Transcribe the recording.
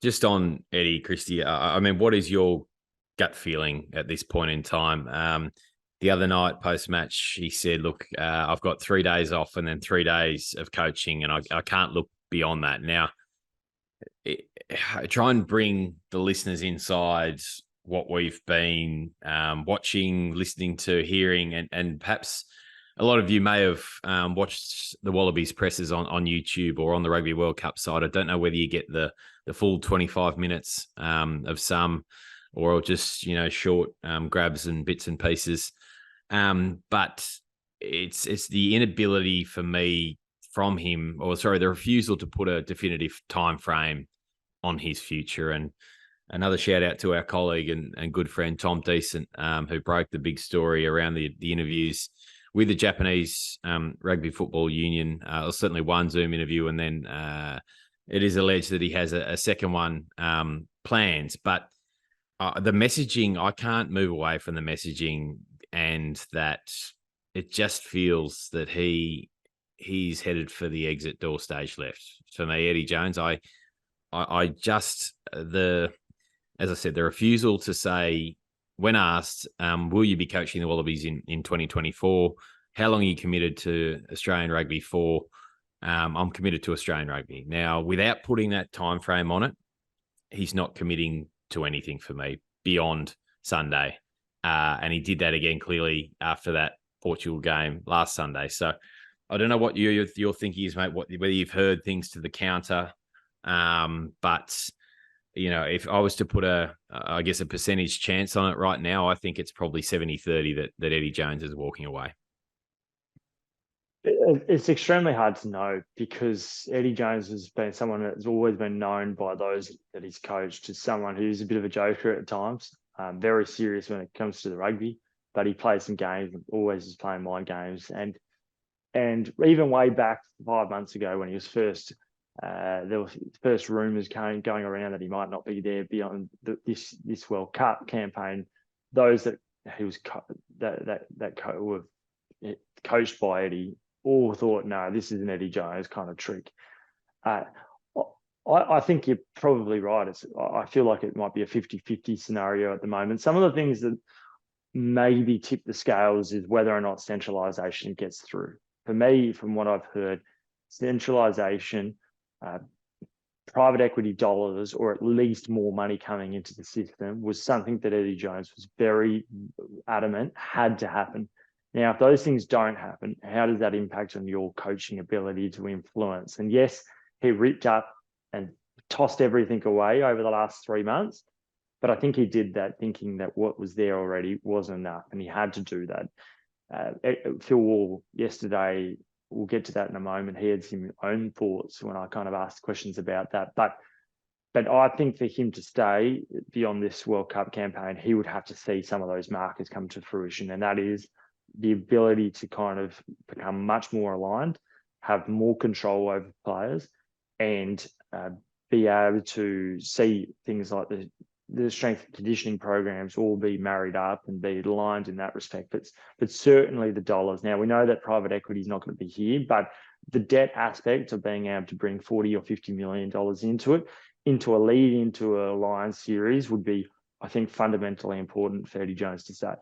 Just on Eddie Christie, I mean, what is your gut feeling at this point in time? The other night post-match, he said, look, I've got 3 days off and then 3 days of coaching, and I can't look beyond that. Now, try and bring the listeners inside what we've been watching, listening to, hearing, and perhaps a lot of you may have watched the Wallabies presses on YouTube or on the Rugby World Cup side. I don't know whether you get the full 25 minutes of some, or just short grabs and bits and pieces. But it's the inability for me from him, the refusal to put a definitive time frame on his future. And another shout out to our colleague and good friend Tom Decent, who broke the big story around the interviews with the Japanese Rugby Football Union. Certainly one Zoom interview, and then it is alleged that he has a second one planned. But the messaging, I can't move away from the messaging, and that it just feels that he's headed for the exit door stage left. For me, Eddie Jones, I just, as I said, the refusal to say, when asked, will you be coaching the Wallabies in 2024? How long are you committed to Australian rugby for? I'm committed to Australian rugby. Now, without putting that time frame on it, he's not committing to anything for me beyond Sunday. And he did that again clearly after that Portugal game last Sunday. So I don't know what your thinking is, mate, whether you've heard things to the counter. But if I was to put a percentage chance on it right now, I think it's probably 70-30 that Eddie Jones is walking away. It's extremely hard to know, because Eddie Jones has been someone that's always been known by those that he's coached as someone who's a bit of a joker at times, very serious when it comes to the rugby, but he plays some games, always is playing mind games. And even way back 5 months ago when he was first, there was first rumours going around that he might not be there beyond this World Cup campaign. Those that he was were coached by Eddie all thought, no, this is an Eddie Jones kind of trick. I think you're probably right. I feel like it might be a 50-50 scenario at the moment. Some of the things that maybe tip the scales is whether or not centralisation gets through. For me, from what I've heard, centralisation, private equity dollars, or at least more money coming into the system, was something that Eddie Jones was very adamant had to happen. Now, if those things don't happen, how does that impact on your coaching ability to influence? And yes, he ripped up and tossed everything away over the last 3 months, but I think he did that thinking that what was there already wasn't enough, and he had to do that. Phil Wall yesterday, we'll get to that in a moment, he had some own thoughts when I kind of asked questions about that. But I think for him to stay beyond this World Cup campaign, he would have to see some of those markers come to fruition, and that is the ability to kind of become much more aligned, have more control over players, and be able to see things like the strength and conditioning programs all be married up and be aligned in that respect. But certainly the dollars. Now, we know that private equity is not going to be here, but the debt aspect of being able to bring $40 or $50 million into a lead into a Lions series would be, I think, fundamentally important for Eddie Jones to stay.